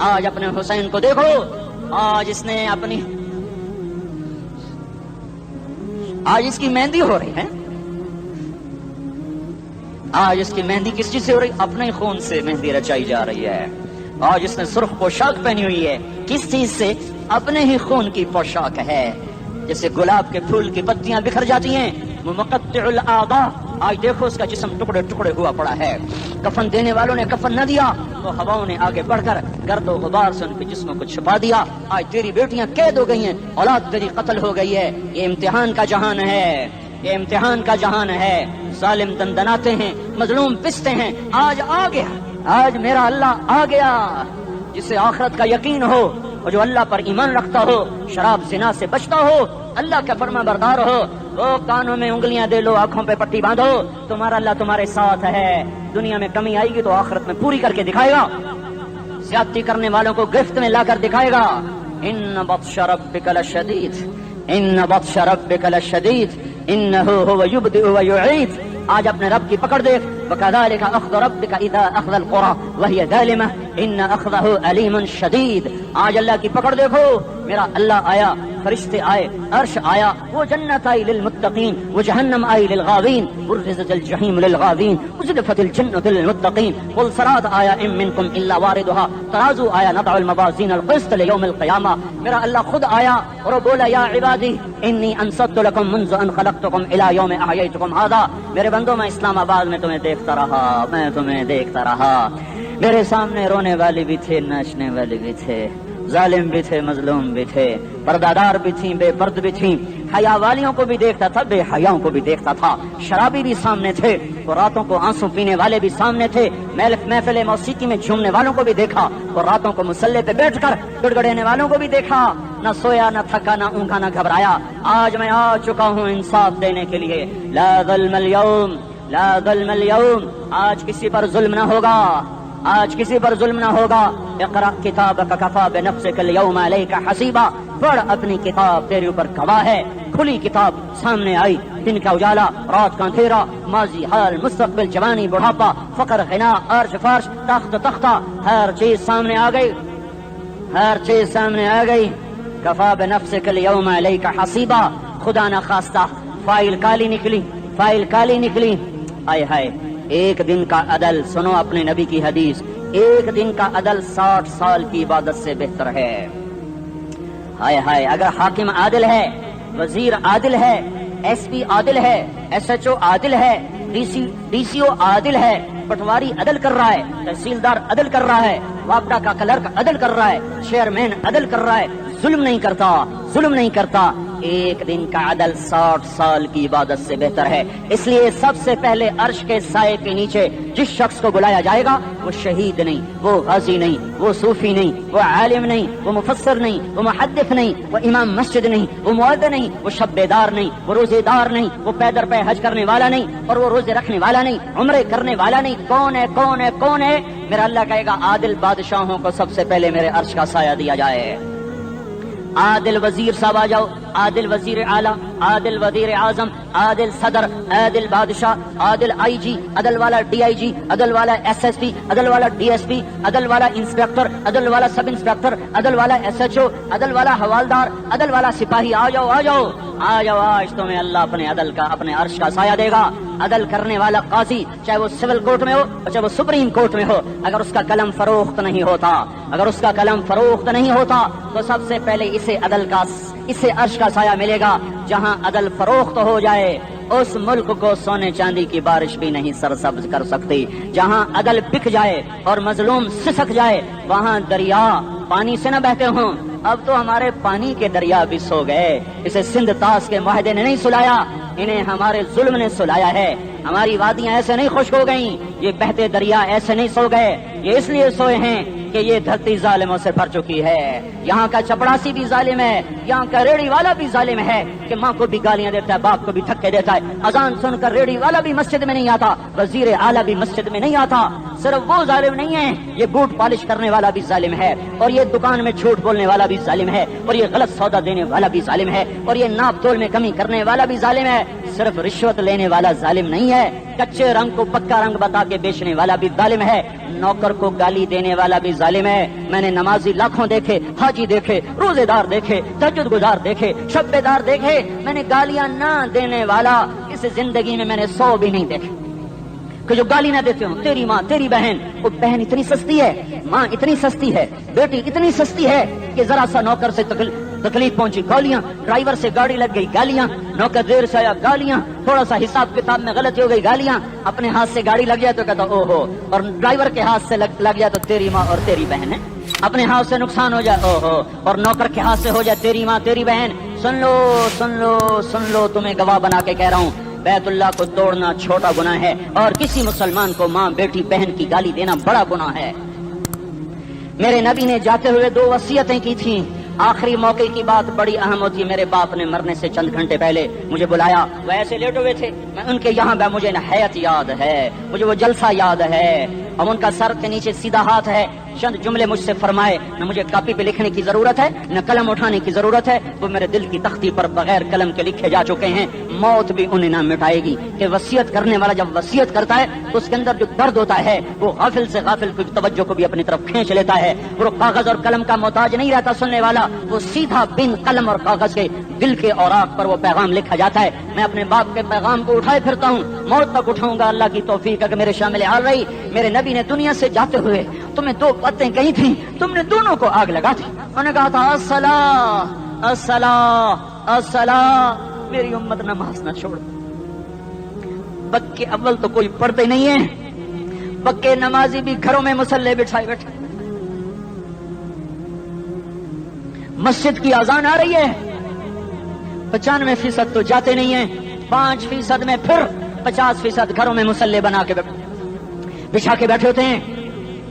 آج اپنے حسین کو دیکھو، آج اس نے اپنی آج اس کی مہندی ہو رہی ہے، آج اس کی مہندی کس چیز سے ہو رہی؟ اپنے خون سے مہندی رچائی جا رہی ہے۔ آج اس نے سرخ پوشاک پہنی ہوئی ہے، کس چیز سے؟ اپنے ہی خون کی پوشاک ہے۔ جیسے گلاب کے پھول کی پتیاں بکھر جاتی ہیں، وہ مقطع الاعضاء، آج دیکھو اس کا جسم ٹکڑے ٹکڑے ہوا پڑا ہے۔ کفن دینے والوں نے کفن نہ دیا تو ہواؤں نے آگے بڑھ کر گرد و غبار سے ان کے جسموں کو چھپا دیا۔ آج تیری بیٹیاں قید ہو گئی ہیں، اولاد تیری قتل ہو گئی ہے۔ یہ امتحان کا جہان ہے، یہ امتحان کا جہان ہے۔ ظالم دندناتے ہیں، مظلوم پستے ہیں۔ آج آ گیا، آج میرا اللہ آ گیا، جسے آخرت کا یقین ہو اور جو اللہ پر ایمان رکھتا ہو، شراب زنا سے بچتا ہو، اللہ کا فرما بردار ہو، وہ کانوں میں انگلیاں دے لو، آنکھوں پہ پٹی باندھو، تمہارا اللہ تمہارے ساتھ ہے۔ دنیا میں کمی آئے گی تو آخرت میں پوری کر کے دکھائے گا، زیادتی کرنے والوں کو گرفت میں لا کر دکھائے گا۔ ان بطش ربک لشدید، ان بطش ربک لشدید انہ هو یبدئ ویعید۔ آج اپنے رب کی پکڑ دیکھ، وکذالک اخذ ربک اذا اخذ القری وہی ظالمہ ان اخذہ علیم شدید۔ آج اللہ کی پکڑ دیکھو، میرا اللہ آیا، فرشتے آئے، عرش آیا، وہ جنت آئی للمتقین، وہ جہنم آئی للغاوین، برزت الجحیم للغاوین، ازلفت الجنۃ للمتقین، قل صراط آیا ان منکم الا واردها، ترازو آیا، نضع الموازین القسط لیوم القیامہ۔ میرا اللہ خود آیا اور وہ بولا یا عبادی انی انصت لکم منذ ان خلقتکم الی یوم احییتکم ھذا۔ میرے بندوں، میں اسلام آباد میں تمہیں دیکھتا رہا، میں تمہیں دیکھتا رہا، میرے سامنے رونے والے بھی تھے، ناچنے والے بھی تھے، ظالم بھی تھے، مظلوم بھی تھے، پردادار بھی تھیں، بے پرد بھی تھیں، حیا والیوں کو بھی دیکھتا تھا، بے حیاؤں کو بھی دیکھتا تھا، شرابی بھی سامنے تھے، اور راتوں کو آنسو پینے والے بھی سامنے تھے، محفل موسیقی میں جھومنے والوں کو بھی دیکھا، اور راتوں کو مسلح پہ بیٹھ کر گڑگڑانے والوں کو بھی دیکھا۔ نہ سویا، نہ تھکا، نہ اونگا، نہ گھبرایا۔ آج میں آ چکا ہوں انصاف دینے کے لیے۔ لا ظلم اليوم، لا ظلم اليوم، آج کسی پر ظلم نہ ہوگا، آج کسی پر ظلم نہ ہوگا۔ اقرأ کتابک کفی بنفسک اليوم علیک حسیبا، پڑھ اپنی کتاب، تیرے اوپر گواہ ہے۔ کھلی کتاب سامنے آئی، دن کا اجالا، رات کا اندھیرا، ماضی، حال، مستقبل، جوانی، بڑھاپا، فقر، غنا، عرش، فرش، تخت، تختہ، ہر چیز سامنے آ گئی، ہر چیز سامنے آ گئی۔ کفی بنفسک اليوم علیک حسیبا، خدا نہ خواستہ فائل کالی نکلی، فائل کالی نکلی۔ آئے ہائے، ایک دن کا عدل، سنو اپنے نبی کی حدیث، ایک دن کا عدل 60 سال کی عبادت سے بہتر ہے۔ ہائے ہائے، اگر حاکم عادل ہے، وزیر عادل ہے، ایس پی عادل ہے، ایس ایچ او عادل ہے، ڈی سی او عادل ہے، پٹواری عدل کر رہا ہے، تحصیلدار عدل کر رہا ہے، وابڈا کا کلرک عدل کر رہا ہے، چیئرمین عدل کر رہا ہے، ظلم نہیں کرتا، ظلم نہیں کرتا، ایک دن کا عدل 60 سال کی عبادت سے بہتر ہے۔ اس لیے سب سے پہلے عرش کے سائے کے نیچے جس شخص کو بلایا جائے گا، وہ شہید نہیں، وہ غازی نہیں، وہ صوفی نہیں، وہ عالم نہیں، وہ مفسر نہیں، وہ محدث نہیں، وہ امام مسجد نہیں، وہ مؤذن نہیں، وہ شب بیدار نہیں، وہ روزے دار نہیں، وہ پیدر پہ حج کرنے والا نہیں، اور وہ روزے رکھنے والا نہیں، عمرے کرنے والا نہیں۔ کون ہے، کون ہے، کون ہے؟ میرا اللہ کہے گا عادل بادشاہوں کو سب سے پہلے میرے عرش کا سایہ دیا جائے۔ عادل وزیر صاحب آ جاؤ، عادل وزیر اعلیٰ، عادل وزیر اعظم، عادل صدر، عادل بادشاہ، عادل آئی جی، عدل والا ڈی آئی جی، عدل والا ایس ایس پی، عدل والا ڈی ایس پی، عدل والا انسپیکٹر، عدل والا سب انسپیکٹر، عدل والا ایس ایچ او، عدل والا حوالدار، عدل والا سپاہی، آ جاؤ آ جاؤ آ جاؤ، آج تمہیں اللہ اپنے عدل کا، اپنے عرش کا سایہ دے گا۔ عدل کرنے والا قاضی، چاہے وہ سول کورٹ میں ہو اور چاہے وہ سپریم کورٹ میں ہو، اگر اس کا قلم فروخت نہیں ہوتا، اگر اس کا قلم فروخت نہیں ہوتا تو سب سے پہلے اسے عرش کا سایہ ملے گا۔ جہاں عدل فروخت ہو جائے اس ملک کو سونے چاندی کی بارش بھی نہیں سرسبز کر سکتی۔ جہاں عدل بک جائے اور مظلوم سسک جائے، وہاں دریا پانی سے نہ بہتے ہوں۔ اب تو ہمارے پانی کے دریا بھی سو گئے، اسے سندھ طاس کے معاہدے نے نہیں سلایا، انہیں ہمارے ظلم نے سلایا ہے۔ ہماری وادیاں ایسے نہیں خشک ہو گئیں، یہ بہتے دریا ایسے نہیں سو گئے، یہ اس لیے سوئے ہیں کہ یہ دھرتی ظالموں سے بھر چکی ہے۔ یہاں کا چپڑاسی بھی ظالم ہے، یہاں کا ریڑھی والا بھی ظالم ہے کہ ماں کو بھی گالیاں دیتا ہے، باپ کو بھی دھکے دیتا ہے۔ اذان سن کر ریڑھی والا بھی مسجد میں نہیں آتا، وزیر اعلیٰ بھی مسجد میں نہیں آتا۔ صرف وہ ظالم نہیں ہے، یہ بوٹ پالش کرنے والا بھی ظالم ہے، اور یہ دکان میں جھوٹ بولنے والا بھی ظالم ہے، اور یہ غلط سودا دینے والا بھی ظالم ہے، اور یہ ناپ تول میں کمی کرنے والا بھی ظالم ہے۔ صرف رشوت لینے والا ظالم نہیں ہے، کچے رنگ کو پکا رنگ بتا کے بیچنے والا بھی ظالم ہے، نوکر کو گالی دینے والا بھی ظالم ہے۔ میں نے نمازی لاکھوں دیکھے، حاجی دیکھے، روزے دار دیکھے، تہجد گزار دیکھے، شب بیدار دیکھے، میں نے گالیاں نہ دینے والا اس زندگی میں نے 100 بھی نہیں دیکھے کہ جو گالی نہ دیتے ہوں۔ تیری ماں، تیری بہن، وہ بہن اتنی سستی ہے، ماں اتنی سستی ہے، بیٹی اتنی سستی ہے کہ ذرا سا نوکر سے تکلیف پہنچی گالیاں، ڈرائیور سے گاڑی لگ گئی گالیاں، نوکر دیر سے آیا گالیاں، تھوڑا سا حساب کتاب میں غلطی ہو گئی گالیاں، اپنے ہاتھ سے گاڑی لگ جائے تو کہتا او ہو، اور ڈرائیور کے ہاتھ سے لگ جائے تو تیری ماں اور تیری بہن ہے، اپنے ہاتھ سے نقصان ہو جائے او ہو، اور نوکر کے ہاتھ سے ہو جائے تیری ماں تیری بہن۔ سن لو سن لو سن لو، تمہیں گواہ بنا کے کہہ رہا ہوں، بیت اللہ کو توڑنا چھوٹا گناہ ہے، اور کسی مسلمان کو ماں بیٹی بہن کی گالی دینا بڑا گناہ ہے۔ میرے نبی نے جاتے ہوئے 2 وصیتیں کی تھیں، آخری موقع کی بات بڑی اہم ہوتی ہے۔ میرے باپ نے مرنے سے چند گھنٹے پہلے مجھے بلایا، وہ ایسے لیٹے ہوئے تھے، میں ان کے یہاں بیٹھا، مجھے نہایت یاد ہے، مجھے وہ جلسہ یاد ہے، اب ان کا سر کے نیچے سیدھا ہاتھ ہے، چند جملے مجھ سے فرمائے، نہ مجھے کاپی پہ لکھنے کی ضرورت ہے نہ قلم اٹھانے کی ضرورت ہے، وہ میرے دل کی تختی پر بغیر قلم کے لکھے جا چکے ہیں، موت بھی انہیں نہ مٹائے گی کہ وصیت کرنے والا جب وصیت کرتا ہے تو اس کے اندر جو درد ہوتا ہے وہ غافل سے غافل کی توجہ کو بھی اپنی طرف کھینچ لیتا ہے، وہ کاغذ اور قلم کا محتاج نہیں رہتا سننے والا، وہ سیدھا بن قلم اور کاغذ کے دل کے اوراق پر وہ پیغام لکھا جاتا ہے۔ میں اپنے باپ کے پیغام کو اٹھائے پھرتا ہوں، موت تک اٹھاؤں گا، اللہ کی توفیق ہے کہ میرے شامل حال رہی۔ میرے نبی نے دنیا سے جاتے ہوئے تمہیں 2 باتیں کہی تھیں، تم نے دونوں کو آگ لگا دی۔ انہوں نے کہا تھا الصلاۃ الصلاۃ الصلاۃ، میری امت نماز نہ چھوڑ۔ پکے اول تو کوئی پڑھتے نہیں ہیں، پکے نمازی بھی گھروں میں مصلے بچھائے بیٹھے، مسجد کی اذان آ رہی ہے، 95% تو جاتے نہیں ہیں، 5% میں پھر 50% گھروں میں مصلے بنا کے بچھا کے بیٹھے ہوتے ہیں۔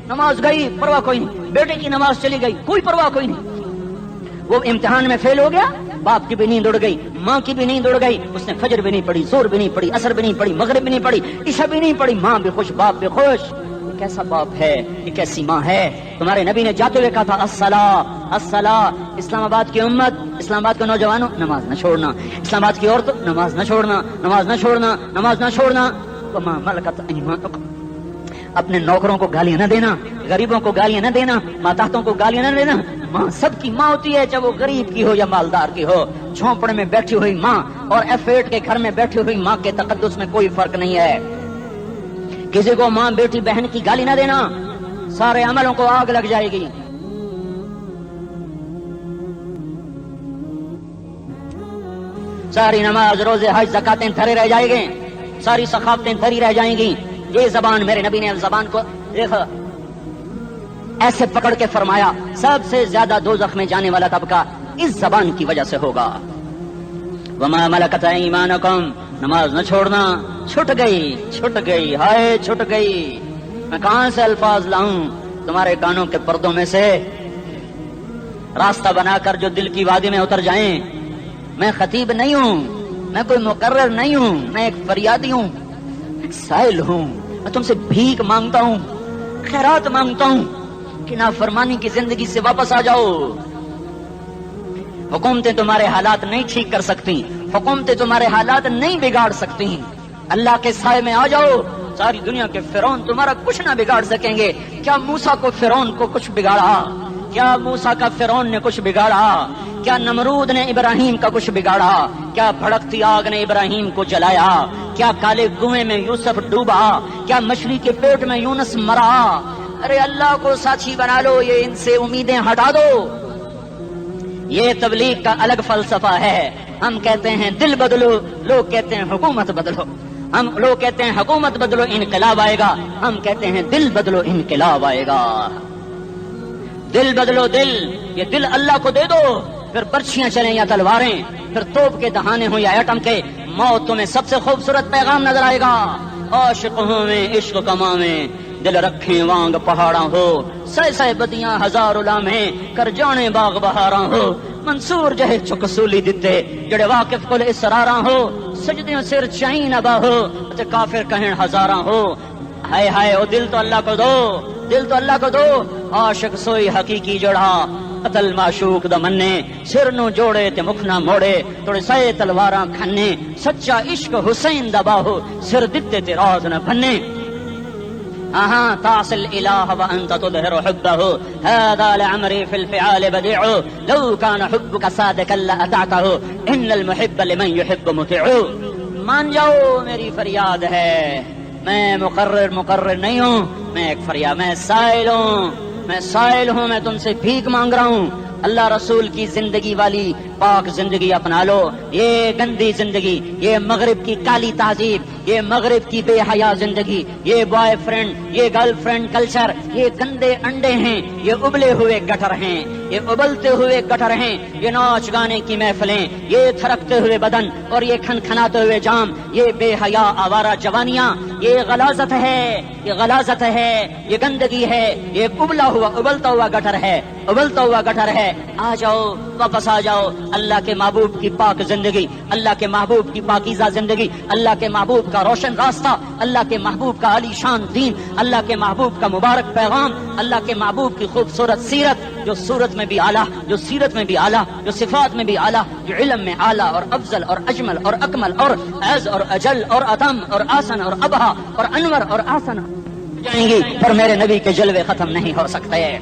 نماز گئی پرواہ کوئی نہیں، بیٹے کی نماز چلی گئی کوئی پرواہ کوئی نہیں، وہ امتحان میں فیل ہو گیا، باپ کی بھی نیند اڑ گئی، ماں کی بھی نیند اڑ گئی، اس نے فجر بھی نہیں پڑھی، زور بھی نہیں پڑھی، عصر بھی نہیں پڑھی، مغرب بھی نہیں پڑھی، عشاء بھی نہیں پڑھی، ماں بھی خوش باپ بھی خوش۔ یہ کیسا باپ ہے، یہ کیسی ماں ہے؟ تمہارے نبی نے جاتے ہوئے کہا تھا الصلاۃ الصلاۃ۔ اسلام آباد کی امت، اسلام آباد کے نوجوانوں، نماز نہ چھوڑنا، اسلام آباد کی عورتوں، نماز نہ چھوڑنا، نماز نہ چھوڑنا، نماز نہ چھوڑنا۔ وما ملکت ایمانکم، اپنے نوکروں کو گالیاں نہ دینا، غریبوں کو گالیاں نہ دینا، ماتحتوں کو گالیاں نہ دینا۔ ماں سب کی ماں ہوتی ہے، چاہے وہ غریب کی ہو یا مالدار کی ہو، جھونپڑے میں بیٹھی ہوئی ماں اور F8 کے گھر میں بیٹھی ہوئی ماں کے تقدس میں کوئی فرق نہیں ہے۔ کسی کو ماں بیٹی بہن کی گالی نہ دینا، سارے عملوں کو آگ لگ جائے گی۔ ساری نماز روزے حج زکاتیں دھرے رہ جائیں گے، ساری ثقافتیں دھری رہ جائیں گی۔ یہ زبان، میرے نبی نے زبان کو دیکھا ایسے پکڑ کے فرمایا سب سے زیادہ دوزخ میں جانے والا طبقہ اس زبان کی وجہ سے ہوگا۔ وما ملکت ایمانکم، نماز نہ چھوڑنا، چھٹ گئی ہائے چھٹ گئی۔ میں کہاں سے الفاظ لاؤں تمہارے کانوں کے پردوں میں سے، راستہ بنا کر جو دل کی وادی میں اتر جائیں۔ میں خطیب نہیں ہوں، میں کوئی مقرر نہیں ہوں، میں ایک فریادی ہوں، ایک سائل ہوں، میں تم سے بھیک مانگتا ہوں، خیرات مانگتا ہوں کہ نافرمانی کی زندگی سے واپس آ جاؤ۔ حکومتیں تمہارے حالات نہیں ٹھیک کر سکتی، حکومتیں تمہارے حالات نہیں بگاڑ سکتی، اللہ کے سائے میں آ جاؤ۔ ساری دنیا کے فرعون تمہارا کچھ نہ بگاڑ سکیں گے۔ کیا موسیٰ کو فرعون کو کچھ بگاڑا؟ کیا موسیٰ کا فرعون نے کچھ بگاڑا؟ کیا نمرود نے ابراہیم کا کچھ بگاڑا؟ کیا بھڑکتی آگ نے ابراہیم کو جلایا؟ کیا کالے کنویں میں یوسف ڈوبا؟ کیا مچھلی کے پیٹ میں یونس مرا؟ ارے اللہ کو ساتھی بنا لو، یہ ان سے امیدیں ہٹا دو۔ یہ تبلیغ کا الگ فلسفہ ہے۔ ہم کہتے ہیں دل بدلو، لوگ کہتے ہیں حکومت بدلو۔ لوگ کہتے ہیں حکومت بدلو انقلاب آئے گا، ہم کہتے ہیں دل بدلو انقلاب آئے گا۔ دل بدلو، دل، یہ دل اللہ کو دے دو، پھر برچھیاں چلیں یا تلواریں، پھر توپ کے دہانے ہوں یا ایٹم کے، موت تمہیں سب سے خوبصورت پیغام نظر آئے گا۔ عاشق ہوں میں عشق کما میں، دل رکھیں وانگ پہاڑاں ہو، سہ بدیاں ہزار لامے کر جانے باغ بہاراں ہو، منصور جہے چکسولی دتے جڑے واقف کل اسراراں ہو، سجدیوں سر چائیں نبا ہو تے کافر کہیں ہزاراں ہو۔ ہائے ہائے او دل تو اللہ کو دو، دل تو اللہ کو دو. عاشق سوئی حقیقی جڑا قتل معشوق دا مننے، سر نو جوڑے تے مکھ نہ موڑے، توڑے سائے تلواراں کھنے، سچا عشق حسین دا باہو، سر دتے تے راز نہ بھنے. تعصي الإله وأنت تظهر حبه، هذا لعمري في الفعال بديع، لو كان حبك صادقا لأطعته، إن المحب لمن يحب مطيع. مان جاؤ میری فریاد ہے، میں مقرر نہیں ہوں، میں ایک فریاد، میں سائل ہوں، میں تم سے بھیک مانگ رہا ہوں. اللہ رسول کی زندگی والی پاک زندگی اپنا لو. یہ گندی زندگی، یہ مغرب کی کالی تہذیب، یہ مغرب کی بے حیا زندگی، یہ بوائے فرینڈ، یہ گرل فرینڈ کلچر، یہ گندے انڈے ہیں، یہ ابلے ہوئے گٹر ہیں، یہ ابلتے ہوئے گٹر ہیں. یہ ناچ گانے کی محفلیں، یہ تھرکتے ہوئے بدن اور یہ کھنکھناتے ہوئے جام، یہ بے حیا آوارہ جوانیاں، یہ غلاظت ہے، یہ غلاظت ہے، یہ گندگی ہے، یہ ابلتا ہوا گٹر ہے، ابلتا ہوا گٹر ہے. آ جاؤ، واپس آ جاؤ. اللہ کے محبوب کی پاک زندگی، اللہ کے محبوب کی پاکیزہ زندگی، اللہ کے محبوب کا روشن راستہ، اللہ کے محبوب کا عالی شان دین، اللہ کے محبوب کا مبارک پیغام، اللہ کے محبوب کی خوبصورت سیرت، جو صورت میں بھی اعلیٰ، جو سیرت میں بھی اعلیٰ، جو صفات میں بھی اعلیٰ، جو علم میں اعلیٰ اور افضل اور اجمل اور اکمل اور اعز اور اجل اور اتم اور آسن اور ابہا اور انور اور آسن جائیں گی، پر میرے نبی کے جلوے ختم نہیں ہو سکتے.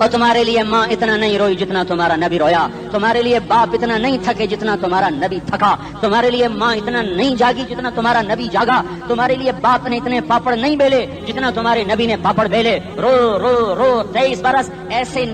اور تمہارے لیے ماں اتنا نہیں روئی جتنا تمہارا نبی رویا، تمہارے لیے باپ اتنا نہیں تھکے جتنا تمہارا نبی تھکا، تمہارے لیے ماں اتنا نہیں جاگی جتنا تمہارا نبی جاگا، تمہارے لیے باپ نے اتنے پاپڑ نہیں بیلے جتنا تمہارے نبی نے پاپڑ بیلے. رو رو رو 23 برس ایسے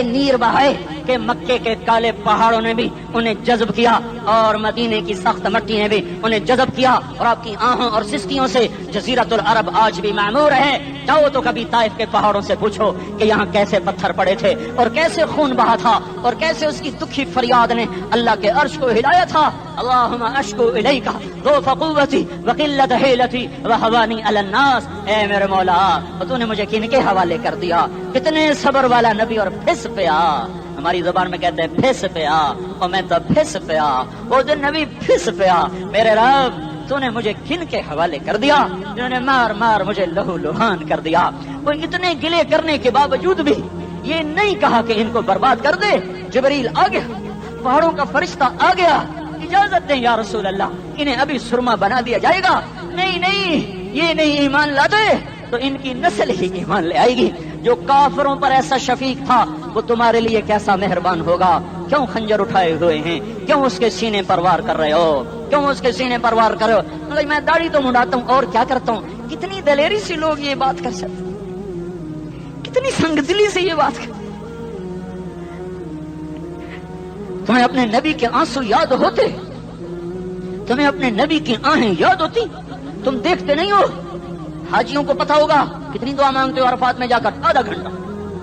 نیر بہائے کہ مکے کے کالے پہاڑوں نے بھی انہیں جذب کیا اور مدینے کی سخت مٹی نے بھی انہیں جذب کیا، اور آپ کی آہوں اور سستیوں سے جزیرۃ العرب آج بھی معمور ہے. جاؤ تو کبھی طائف کے پہاڑوں سے پوچھو کہ یہاں کیسے پتھر پڑے تھے اور کیسے خون بہا تھا اور کیسے اس کی دکھی فریاد نے اللہ کے عرش کو ہلایا تھا. اللہم اشکو الیک ضعف قوتی وقلت حیلتی وہوانی علی الناس. اے میرے مولا، تو نے مجھے کن کے حوالے کر دیا؟ کتنے صبر والا نبی اور پھس پیا. ہماری زبان میں کہتے ہیں پھس پیا، اور میں تو پھس پیا، وہ دن نبی پھس پیا. میرے رب، تو نے مجھے کن کے حوالے کر دیا جنہوں نے مار مجھے لہو لہان کر دیا. وہ اتنے گلے کرنے کے باوجود بھی یہ نہیں کہا کہ ان کو برباد کر دے. جبریل آ گیا، پہاڑوں کا فرشتہ آ گیا، اجازت دیں یا رسول اللہ، انہیں ابھی سرما بنا دیا جائے گا. نہیں، یہ نہیں ایمان لاتے تو ان کی نسل ہی ایمان لے آئے گی. جو کافروں پر ایسا شفیق تھا وہ تمہارے لیے کیسا مہربان ہوگا. کیوں خنجر اٹھائے ہوئے ہیں؟ کیوں اس کے سینے پر وار کر رہے ہو؟ کیوں اس کے سینے پر وار کر رہے ہو؟ میں داڑھی تو منڈاتا ہوں اور کیا کرتا ہوں. کتنی دلیری سے لوگ یہ بات کر سکتے، کتنی سنگ دلی سے یہ بات کر. تمہیں اپنے نبی کے آنسو یاد ہوتے؟ تمہیں اپنے نبی کی آہیں یاد ہوتی؟ تم دیکھتے نہیں ہو؟ حاجیوں کو پتا ہوگا کتنی دعا مانگتے ہو عرفات میں جا کر؟ آدھا گھنٹہ،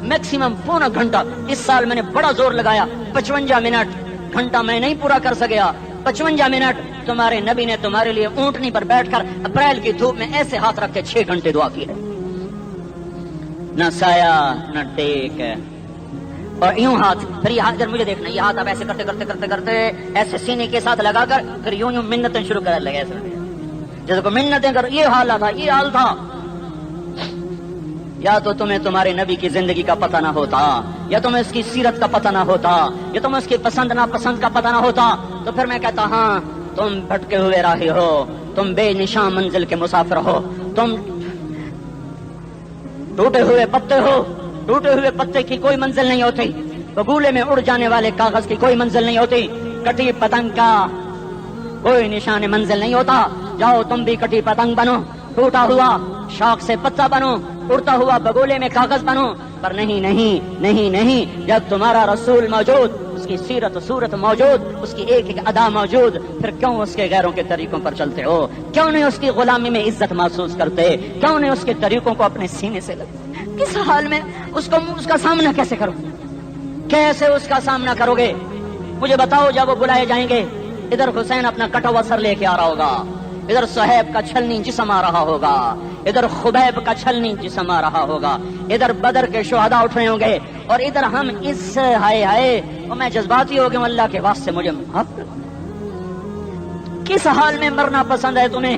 میکسیمم پونا گھنٹہ. اس سال میں نے بڑا زور لگایا، 55 منٹ. گھنٹہ میں نہیں پورا کر سکیا، 55 منٹ. تمہارے نبی نے تمہارے لیے اونٹنی پر بیٹھ کر اپریل کی دھوپ میں ایسے ہاتھ رکھ کے 6 گھنٹے دعا کی ہے. نہ سایہ نہ ٹیک، اور یوں ہاتھ. پھر یہ ہاتھ مجھے دیکھنا، یہ ہاتھ آپ ایسے کرتے ایسے سینے کے ساتھ لگا کر پھر یوں منتیں شروع کر لگے ایسے جیسے کو منتیں کر. یہ حال تھا، یہ حال تھا. یا تو تمہیں تمہارے نبی کی زندگی کا پتہ نہ ہوتا، یا تمہیں اس کی سیرت کا پتہ نہ ہوتا، یا تمہیں اس کی پسند ناپسند کا پتہ نہ ہوتا. تو پھر میں کہتا ہاں تم بھٹکے ہوئے راہی ہو، تم بے نشان منزل کے مسافر ہو، تم ٹوٹے ہوئے پتے ہو. ٹوٹے ہوئے پتے کی کوئی منزل نہیں ہوتی، بگولے میں اڑ جانے والے کاغذ کی کوئی منزل نہیں ہوتی، کٹی پتنگ کا کوئی نشان منزل نہیں ہوتا. جاؤ تم بھی کٹی پتنگ بنو، ٹوٹا ہوا شاخ سے پتا بنو، اڑتا ہوا بگولے میں کاغذ بنو. پر نہیں، جب تمہارا رسول موجود، اس کی سیرت صورت موجود، اس کی ایک ایک ادا موجود، پھر کیوں اس کے غیروں کے طریقوں پر چلتے ہو؟ کیوں نہیں اس کی غلامی میں عزت محسوس کرتے؟ کیوں نہیں اس کے طریقوں کو اپنے سینے سے لگتے؟ کس حال میں اس کا سامنا کیسے کرو؟ کیسے اس کا سامنا کرو گے؟ مجھے بتاؤ. جب وہ بلائے جائیں گے، ادھر حسین اپنا کٹا ہوا سر لے کے آ رہا ہوگا، ادھر صہیب کا چھلنی جسم آ رہا ہوگا، ادھر خبیب کا چھلنی جسم آ رہا ہوگا، ادھر بدر کے شہداء اٹھ رہے ہوں گے، اور ادھر ہم اس ہائے اور میں جذباتی ہو گیا ہوں. اللہ کے واسطے مجھے معاف کرو. کس حال میں مرنا پسند ہے تمہیں؟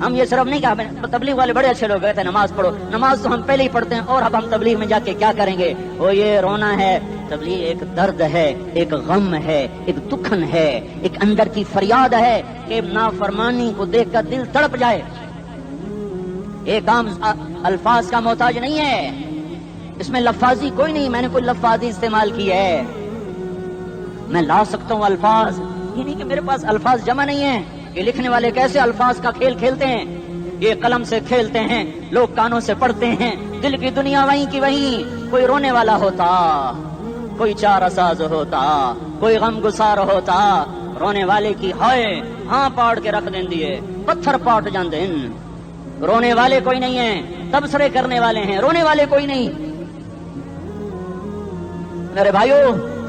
ہم یہ صرف نہیں کہا تبلیغ والے بڑے اچھے لوگ کہتے ہیں نماز پڑھو، نماز تو ہم پہلے ہی پڑھتے ہیں، اور اب ہم تبلیغ میں جا کے کیا کریں گے؟ وہ یہ رونا ہے، تبلیغ ایک درد ہے، ایک غم ہے، ایک دکھن ہے، ایک اندر کی فریاد ہے کہ نافرمانی کو دیکھ کر دل تڑپ جائے۔ ایک عام الفاظ کا محتاج نہیں ہے، اس میں لفاظی کوئی نہیں، میں نے کوئی لفاظی استعمال کی ہے، میں لا سکتا ہوں الفاظ، یہ نہیں کہ میرے پاس الفاظ جمع نہیں ہیں۔ یہ لکھنے والے کیسے الفاظ کا کھیل کھیلتے ہیں، یہ قلم سے کھیلتے ہیں، لوگ کانوں سے پڑھتے ہیں، دل کی دنیا وہیں کی وہیں۔ کوئی رونے والا ہوتا، کوئی چارہ ساز ہوتا، کوئی غم گسار ہوتا، رونے والے کی ہائے ہاں پاڑ کے رکھ دیں دیے، پتھر پاٹ جان دیں۔ رونے والے کوئی نہیں ہیں، تبصرے کرنے والے ہیں، رونے والے کوئی نہیں۔ میرے بھائیو،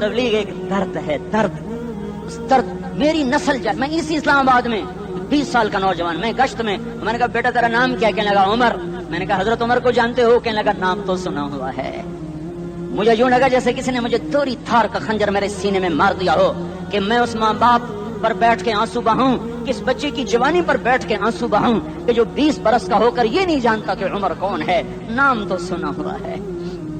تبلیغ ایک درد ہے، درد، اس درد میری نسل جائے۔ میں اسی اسلام آباد میں 20 سال کا نوجوان، میں گشت میں نے کہا بیٹا تیرا نام کیا؟ کہنے لگا عمر۔ میں نے کہا حضرت عمر کو جانتے ہو؟ کہنے لگا نام تو سنا ہوا ہے۔ مجھے یوں لگا جیسے کسی نے مجھے دوری تھار کا خنجر میرے سینے میں مار دیا ہو، کہ میں اس ماں باپ پر بیٹھ کے آنسو بہاؤں، کس بچے کی جوانی پر بیٹھ کے آنسو بہاؤں کہ جو 20 برس کا ہو کر یہ نہیں جانتا کہ عمر کون ہے۔ نام تو سنا ہوا ہے،